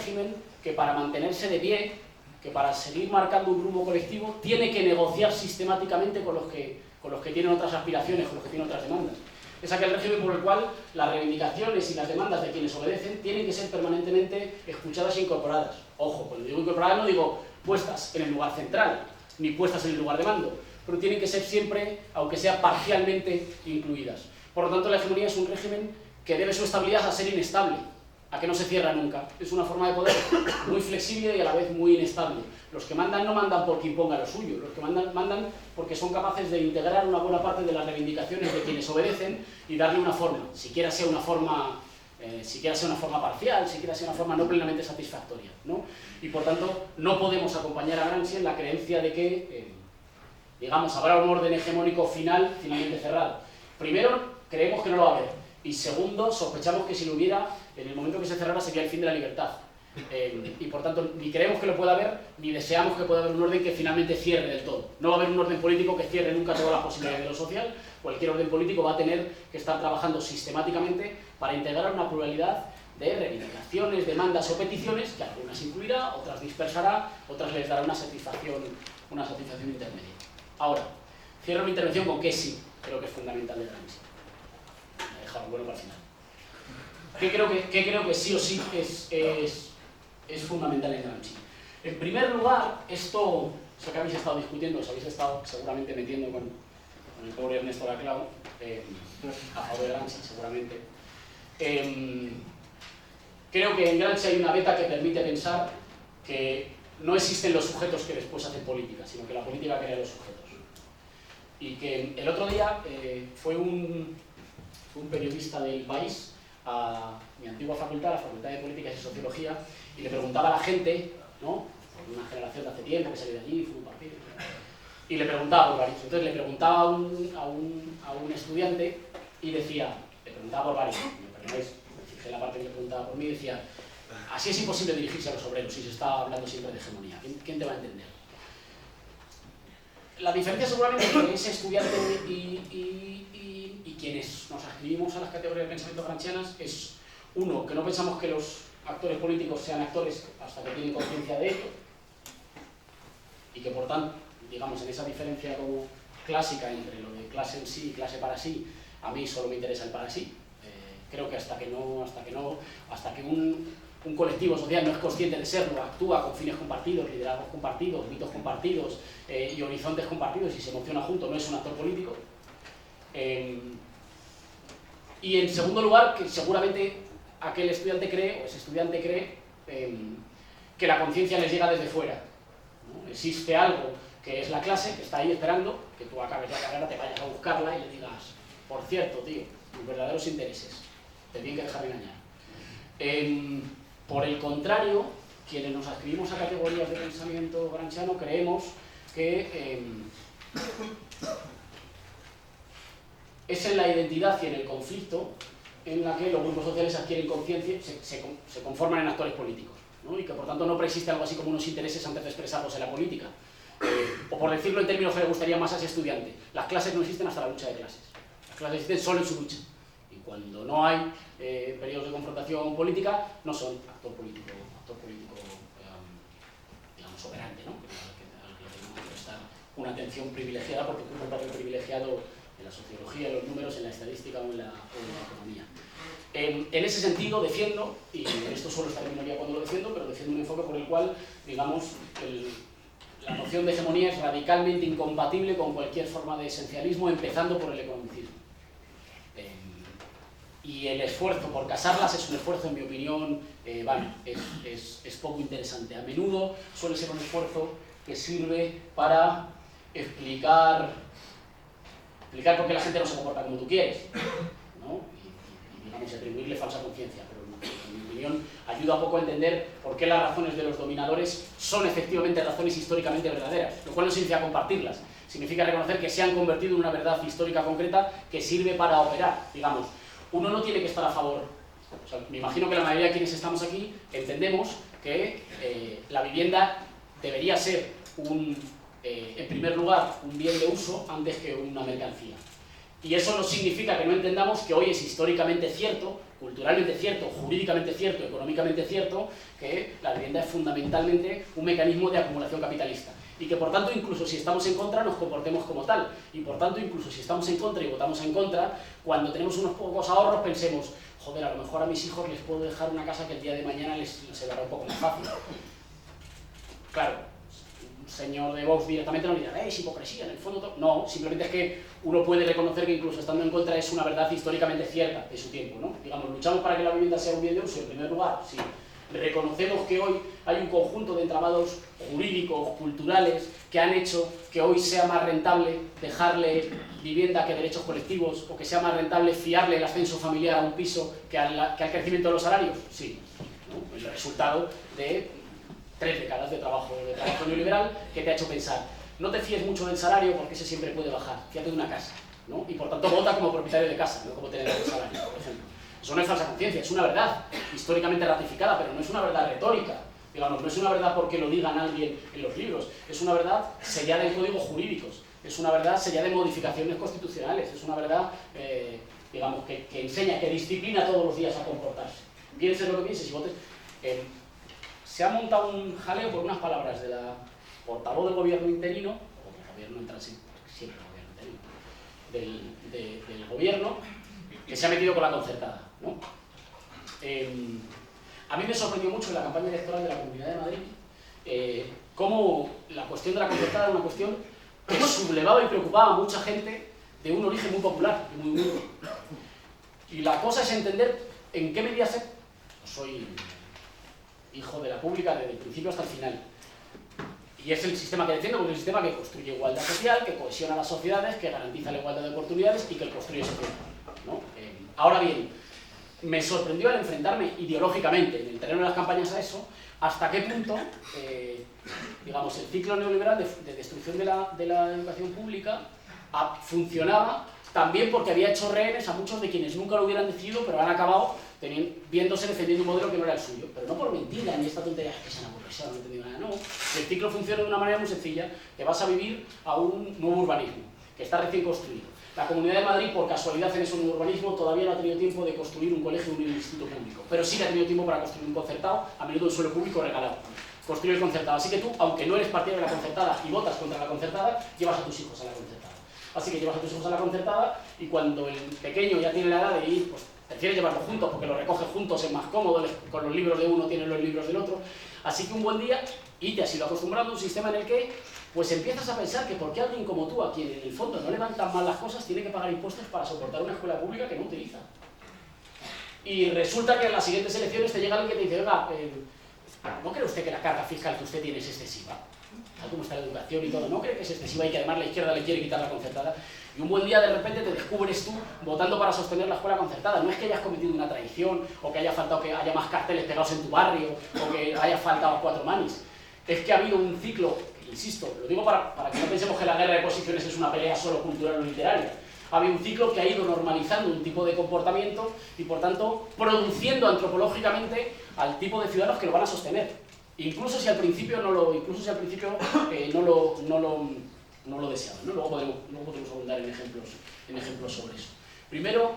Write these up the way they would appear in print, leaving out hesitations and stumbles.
régimen que para mantenerse de pie, que para seguir marcando un rumbo colectivo, tiene que negociar sistemáticamente con los que tienen otras aspiraciones, con los que tienen otras demandas. Es aquel régimen por el cual las reivindicaciones y las demandas de quienes obedecen tienen que ser permanentemente escuchadas e incorporadas. Ojo, cuando digo incorporadas no digo puestas en el lugar central, ni puestas en el lugar de mando, pero tienen que ser siempre, aunque sea parcialmente, incluidas. Por lo tanto, la hegemonía es un régimen que debe su estabilidad a ser inestable, a que no se cierra nunca. Es una forma de poder muy flexible y a la vez muy inestable. Los que mandan no mandan porque impongan lo suyo, los que mandan porque son capaces de integrar una buena parte de las reivindicaciones de quienes obedecen y darle una forma, siquiera sea una forma parcial, siquiera sea una forma no plenamente satisfactoria, ¿no? Y por tanto, no podemos acompañar a Gramsci en la creencia de que, digamos, habrá un orden hegemónico finalmente cerrado. Primero, creemos que no lo va a haber. Y segundo, sospechamos que si lo hubiera, en el momento que se cerrara sería el fin de la libertad. Y por tanto, ni creemos que lo pueda haber, ni deseamos que pueda haber un orden que finalmente cierre del todo. No va a haber un orden político que cierre nunca todas las posibilidades de lo social. Cualquier orden político va a tener que estar trabajando sistemáticamente para integrar una pluralidad de reivindicaciones, demandas o peticiones, que algunas incluirá, otras dispersará, otras les dará una satisfacción intermedia. Ahora, cierro mi intervención con que sí, creo que es fundamental de Gramsci. Me he dejado bueno para el final. ¿Qué creo que sí o sí es fundamental en Gramsci? En primer lugar, esto que habéis estado discutiendo, os habéis estado seguramente metiendo con el pobre Ernesto Laclau, a favor de Gramsci, seguramente. Creo que en Gramsci hay una beta que permite pensar que no existen los sujetos que después hacen política, sino que la política crea los sujetos. Y que el otro día fue un periodista del País a mi antigua facultad, la Facultad de Políticas y Sociología, y le preguntaba a la gente, ¿no? Por una generación de hace tiempo que salió de allí, fue un partido, y le preguntaba por varios. Entonces le preguntaba a un estudiante y decía, le preguntaba por varios, me perdonáis, me fijé en la parte que le preguntaba por mí, y decía, así es imposible dirigirse a los obreros si se está hablando siempre de hegemonía. ¿Quién te va a entender? La diferencia seguramente entre ese estudiante y quienes nos adscribimos a las categorías de pensamiento gramscianas es, uno, que no pensamos que los actores políticos sean actores hasta que tienen conciencia de ello, y que por tanto, digamos, en esa diferencia como clásica entre lo de clase en sí y clase para sí, a mí solo me interesa el para sí. Creo que hasta que un colectivo social no es consciente de serlo, actúa con fines compartidos, liderazgos compartidos, mitos compartidos y horizontes compartidos y se emociona junto, no es un actor político. Y en segundo lugar, que seguramente aquel estudiante cree, o ese estudiante cree, que la conciencia les llega desde fuera, ¿no? Existe algo que es la clase, que está ahí esperando, que tú acabes la carrera, te vayas a buscarla y le digas, por cierto, tío, tus verdaderos intereses, te tienen que dejar de engañar. Por el contrario, quienes nos adscribimos a categorías de pensamiento gramsciano creemos que es en la identidad y en el conflicto en la que los grupos sociales adquieren conciencia, se conforman en actores políticos, ¿no? Y que por tanto no preexiste algo así como unos intereses antes de expresarlos en la política. O por decirlo en términos que le gustaría más a ese estudiante, las clases no existen hasta la lucha de clases. Las clases existen solo en su lucha. Y cuando no hay periodos de confrontación política, no son actor político digamos, operante, ¿no? Al que tenemos que prestar una atención privilegiada porque ocupa un papel privilegiado en la sociología, en los números, en la estadística o en la economía. En ese sentido defiendo, y en esto solo está en minoría cuando lo defiendo, pero defiendo un enfoque por el cual, digamos, la noción de hegemonía es radicalmente incompatible con cualquier forma de esencialismo, empezando por el economicismo. Y el esfuerzo por casarlas es un esfuerzo, en mi opinión, es poco interesante. A menudo suele ser un esfuerzo que sirve para explicar por qué la gente no se comporta como tú quieres, ¿no? Y digamos, atribuirle falsa conciencia, pero en mi opinión ayuda un poco a entender por qué las razones de los dominadores son efectivamente razones históricamente verdaderas, lo cual no significa compartirlas, significa reconocer que se han convertido en una verdad histórica concreta que sirve para operar, digamos. Uno no tiene que estar a favor, o sea, me imagino que la mayoría de quienes estamos aquí entendemos que la vivienda debería ser en primer lugar, un bien de uso antes que una mercancía. Y eso no significa que no entendamos que hoy es históricamente cierto, culturalmente cierto, jurídicamente cierto, económicamente cierto, que la vivienda es fundamentalmente un mecanismo de acumulación capitalista. Y que por tanto, incluso si estamos en contra, nos comportemos como tal. Y por tanto, incluso si estamos en contra y votamos en contra, cuando tenemos unos pocos ahorros pensemos, joder, a lo mejor a mis hijos les puedo dejar una casa que el día de mañana les será un poco más fácil. Claro, un señor de Vox directamente no dirá, es hipocresía, en el fondo... No, simplemente es que uno puede reconocer que incluso estando en contra es una verdad históricamente cierta de su tiempo, ¿no? Digamos, luchamos para que la vivienda sea un bien de uso, en primer lugar, sí. Reconocemos que hoy hay un conjunto de entramados jurídicos, culturales, que han hecho que hoy sea más rentable dejarle vivienda que derechos colectivos, o que sea más rentable fiarle el ascenso familiar a un piso que al crecimiento de los salarios. Sí, ¿no? El resultado de 3 décadas de trabajo neoliberal que te ha hecho pensar, no te fíes mucho del salario porque ese siempre puede bajar, fíjate de una casa, ¿no? Y por tanto vota como propietario de casa, no como tenedor de salario, por ejemplo. Eso no es falsa conciencia, es una verdad históricamente ratificada, pero no es una verdad retórica. Digamos, no es una verdad porque lo digan alguien en los libros, es una verdad sellada en códigos jurídicos, es una verdad sellada en modificaciones constitucionales, es una verdad, digamos, que enseña, que disciplina todos los días a comportarse. Pienses lo que pienses y votes. Se ha montado un jaleo por unas palabras de la portavoz del gobierno interino, o del gobierno en tránsito, siempre el gobierno interino, del gobierno, que se ha metido con la concertada, ¿no? A mí me sorprendió mucho en la campaña electoral de la Comunidad de Madrid cómo la cuestión de la concertada era una cuestión que sublevaba y preocupaba a mucha gente de un origen muy popular y muy humilde. Y la cosa es entender en qué medida soy hijo de la pública desde el principio hasta el final. Y es el sistema que defiendo, porque es el sistema que construye igualdad social, que cohesiona las sociedades, que garantiza la igualdad de oportunidades y que construye sociedad, ¿no? Ahora bien, me sorprendió al enfrentarme ideológicamente en el terreno de las campañas a eso, hasta qué punto, digamos, el ciclo neoliberal de destrucción de la educación pública funcionaba también porque había hecho rehenes a muchos de quienes nunca lo hubieran decidido, pero han acabado viéndose defendiendo un modelo que no era el suyo. Pero no por mentira, ni esta tontería, que se han aburrido, no he entendido nada, no. El ciclo funciona de una manera muy sencilla, que vas a vivir a un nuevo urbanismo, que está recién construido. La Comunidad de Madrid, por casualidad en ese nuevo urbanismo, todavía no ha tenido tiempo de construir un colegio o un instituto público, pero sí que ha tenido tiempo para construir un concertado, a menudo en suelo público regalado. Construir el concertado. Así que tú, aunque no eres partidario de la concertada y votas contra la concertada, llevas a tus hijos a la concertada. Así que llevas a tus hijos a la concertada y cuando el pequeño ya tiene la edad de ir, pues prefieres llevarlos juntos porque los recoges juntos, es más cómodo, con los libros de uno tienen los libros del otro. Así que un buen día, y te has ido acostumbrando a un sistema en el que pues empiezas a pensar que porque alguien como tú, a quien en el fondo no le van tan mal las cosas, tiene que pagar impuestos para soportar una escuela pública que no utiliza. Y resulta que en las siguientes elecciones te llega alguien que te dice, oiga, ¿no cree usted que la carga fiscal que usted tiene es excesiva? Tal como está la educación y todo, ¿no cree que es excesiva y que además la izquierda le quiere quitar la concertada? Y un buen día de repente te descubres tú votando para sostener la escuela concertada. No es que hayas cometido una traición, o que haya faltado que haya más carteles pegados en tu barrio, o que haya faltado 4 manis. Es que ha habido un ciclo, insisto, lo digo para que no pensemos que la guerra de posiciones es una pelea solo cultural o literaria. Ha habido un ciclo que ha ido normalizando un tipo de comportamiento y por tanto produciendo antropológicamente al tipo de ciudadanos que lo van a sostener. Incluso si al principio no lo deseaban, ¿no? Luego podemos abundar en ejemplos sobre eso. Primero,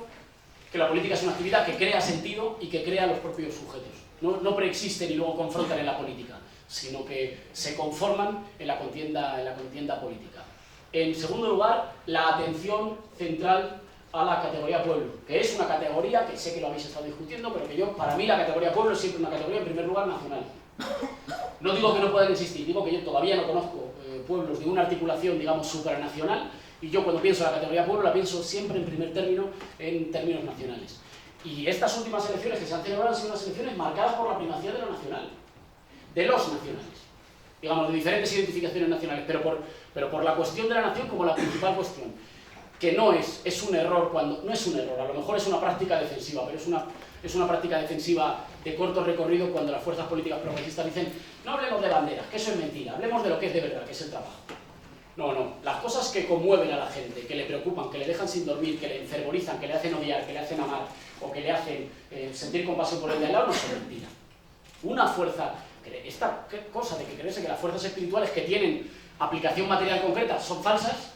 que la política es una actividad que crea sentido y que crea los propios sujetos. No preexisten y luego confrontan en la política, sino que se conforman en la contienda política. En segundo lugar, la atención central a la categoría pueblo, que es una categoría que sé que lo habéis estado discutiendo, pero que para mí la categoría pueblo es siempre una categoría en primer lugar nacional. No digo que no puedan existir, digo que yo todavía no conozco pueblos de una articulación, digamos, supranacional, y yo cuando pienso en la categoría pueblo la pienso siempre en primer término, en términos nacionales. Y estas últimas elecciones que se han celebrado han sido unas elecciones marcadas por la primacía de lo nacional, de los nacionales, digamos, de diferentes identificaciones nacionales, pero por la cuestión de la nación como la principal cuestión, que no es un error no es un error, a lo mejor es una práctica defensiva, pero es una práctica defensiva de corto recorrido cuando las fuerzas políticas progresistas dicen no hablemos de banderas, que eso es mentira, hablemos de lo que es de verdad, que es el trabajo. No, las cosas que conmueven a la gente, que le preocupan, que le dejan sin dormir, que le enfervorizan, que le hacen odiar, que le hacen amar, o que le hacen sentir compasión por el de al lado, no son mentira. Una fuerza, esta cosa de que creerse que las fuerzas espirituales que tienen aplicación material concreta son falsas,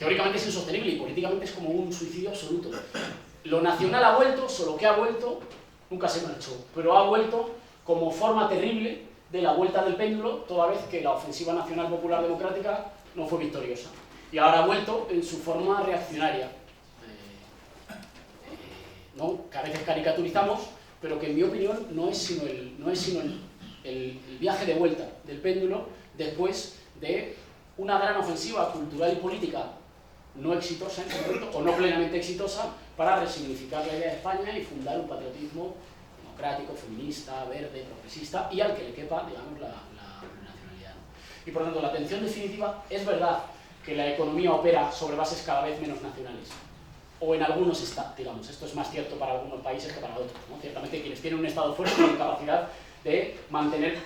teóricamente es insostenible y políticamente es como un suicidio absoluto. Lo nacional ha vuelto, solo que ha vuelto, nunca se marchó, pero ha vuelto como forma terrible de la vuelta del péndulo, toda vez que la ofensiva nacional popular democrática no fue victoriosa. Y ahora ha vuelto en su forma reaccionaria, ¿no? Que a veces caricaturizamos, pero que en mi opinión no es sino el viaje de vuelta del péndulo después de una gran ofensiva cultural y política no exitosa en ese momento, o no plenamente exitosa, para resignificar la idea de España y fundar un patriotismo democrático, feminista, verde, progresista, y al que le quepa, digamos, la nacionalidad. Y por lo tanto, la atención definitiva es verdad que la economía opera sobre bases cada vez menos nacionales, o en algunos está, digamos, esto es más cierto para algunos países que para otros, ¿no? Ciertamente quienes tienen un Estado fuerte tienen capacidad de mantener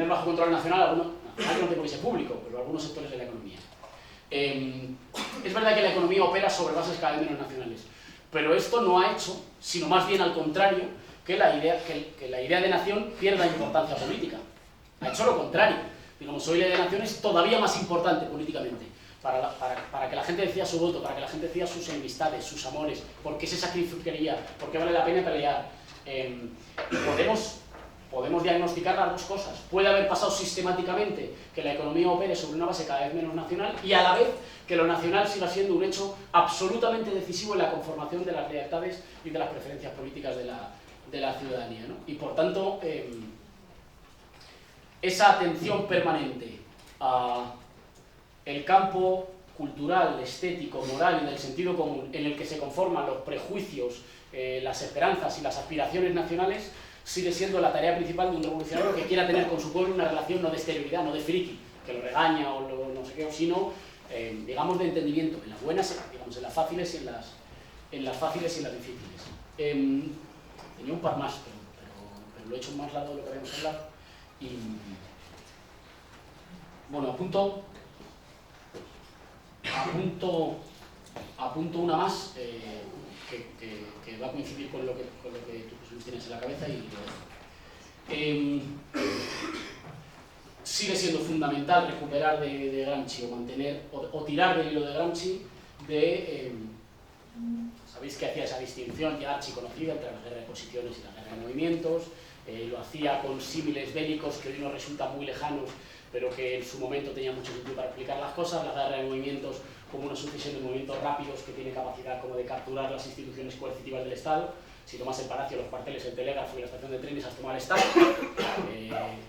bajo control nacional algunos, no tengo que ser público, pero algunos sectores de la economía. Es verdad que la economía opera sobre bases cada vez menos nacionales, pero esto no ha hecho, sino más bien al contrario, que la idea de nación pierda importancia política. Ha hecho lo contrario. Digamos, hoy la idea de nación es todavía más importante políticamente, para que la gente decida su voto, para que la gente decida sus enemistades, sus amores, por qué se sacrificaría, por qué vale la pena pelear. Podemos diagnosticar las dos cosas. Puede haber pasado sistemáticamente que la economía opere sobre una base cada vez menos nacional y a la vez que lo nacional siga siendo un hecho absolutamente decisivo en la conformación de las lealtades y de las preferencias políticas de la ciudadanía, ¿no? Y por tanto, esa atención permanente a el campo cultural, estético, moral y del sentido común en el que se conforman los prejuicios, las esperanzas y las aspiraciones nacionales, sigue siendo la tarea principal de un revolucionario que quiera tener con su pueblo una relación no de exterioridad, no de friki, que lo regaña o no sé qué, sino, digamos, de entendimiento, en las buenas, digamos, en las fáciles y en las difíciles. Tenía un par más, pero lo he hecho más largo de lo que habíamos hablado. Y, bueno, apunto una más que va a coincidir con lo que tú tienes en la cabeza y lo dejo. Sigue siendo fundamental recuperar de Gramsci o mantener o tirar del hilo de Gramsci sabéis que hacía esa distinción ya archiconocida entre la guerra de posiciones y la guerra de movimientos, lo hacía con símiles bélicos que hoy nos resultan muy lejanos pero que en su momento tenía mucho sentido para explicar las cosas, la guerra de movimientos como una sucesión de movimientos rápidos que tiene capacidad como de capturar las instituciones coercitivas del Estado. Si tomas el Palacio, los cuarteles, el telégrafo y la estación de trenes, has tomado el Estado.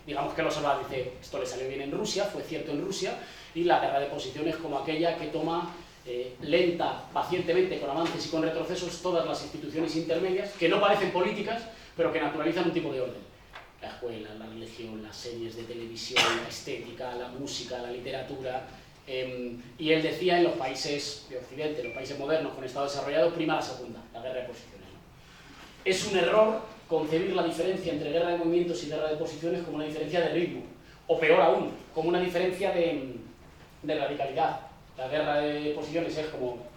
Digamos que el observador dice, esto le salió bien en Rusia, fue cierto en Rusia, y la guerra de posiciones como aquella que toma lenta, pacientemente, con avances y con retrocesos, todas las instituciones intermedias, que no parecen políticas, pero que naturalizan un tipo de orden. La escuela, la religión, las series de televisión, la estética, la música, la literatura. Y él decía, en los países de Occidente, en los países modernos con Estado desarrollado, prima la segunda, la guerra de posiciones, ¿no? Es un error concebir la diferencia entre guerra de movimientos y guerra de posiciones como una diferencia de ritmo, o peor aún, como una diferencia de radicalidad. La guerra de posiciones es como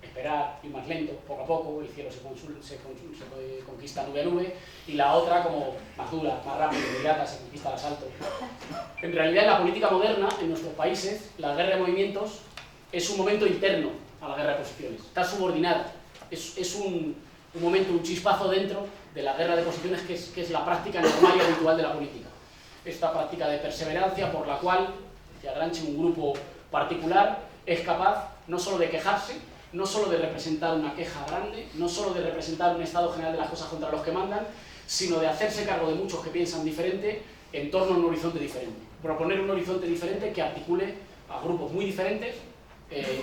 esperar, ir más lento, poco a poco, el cielo se conquista nube a nube, y la otra como más dura, más rápida, inmediata, se conquista al asalto. En realidad, en la política moderna, en nuestros países, la guerra de movimientos es un momento interno a la guerra de posiciones, está subordinada, es un momento, un chispazo dentro de la guerra de posiciones que es la práctica normal y habitual de la política. Esta práctica de perseverancia por la cual, decía Gramsci, un grupo particular es capaz no solo de quejarse, no solo de representar una queja grande, no solo de representar un estado general de las cosas contra los que mandan, sino de hacerse cargo de muchos que piensan diferente en torno a un horizonte diferente. Proponer un horizonte diferente que articule a grupos muy diferentes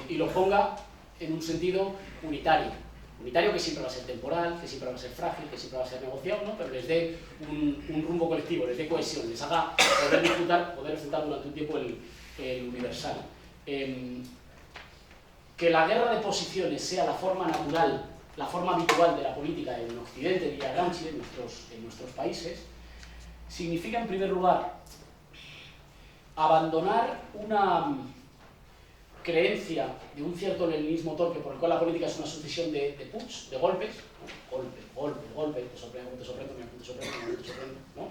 y los ponga en un sentido unitario. Unitario que siempre va a ser temporal, que siempre va a ser frágil, que siempre va a ser negociado, ¿no? Pero les dé un rumbo colectivo, les dé cohesión, les haga poder disfrutar, poder enfrentar durante un tiempo el universal. Que la guerra de posiciones sea la forma natural, la forma habitual de la política en Occidente, diría Gramsci, en nuestros países, significa en primer lugar abandonar una creencia de un cierto leninismo torpe por el cual la política es una sucesión de puts, de golpes, ¿no? Golpe, te sorprendo, me sorprendo, ¿no?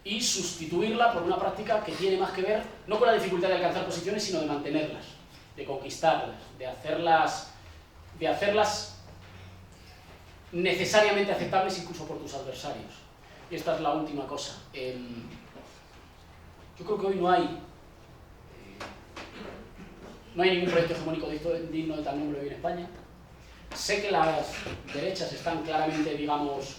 y sustituirla por una práctica que tiene más que ver no con la dificultad de alcanzar posiciones, sino de mantenerlas, de conquistarlas, de hacerlas necesariamente aceptables incluso por tus adversarios. Y esta es la última cosa. Yo creo que hoy no hay ningún proyecto hegemónico digno de tal nombre hoy en España. Sé que las derechas están claramente, digamos,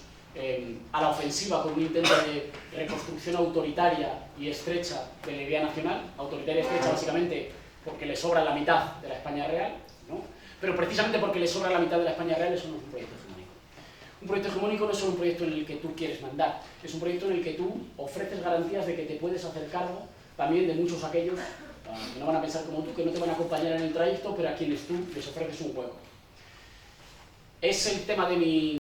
a la ofensiva con un intento de reconstrucción autoritaria y estrecha de la idea nacional, autoritaria y estrecha básicamente porque le sobra la mitad de la España real, ¿no? Pero precisamente porque le sobra la mitad de la España real, eso no es un proyecto hegemónico. Un proyecto hegemónico no es solo un proyecto en el que tú quieres mandar, es un proyecto en el que tú ofreces garantías de que te puedes hacer cargo también de muchos aquellos que no van a pensar como tú, que no te van a acompañar en el trayecto, pero a quienes tú les ofreces un hueco. Es el tema de mi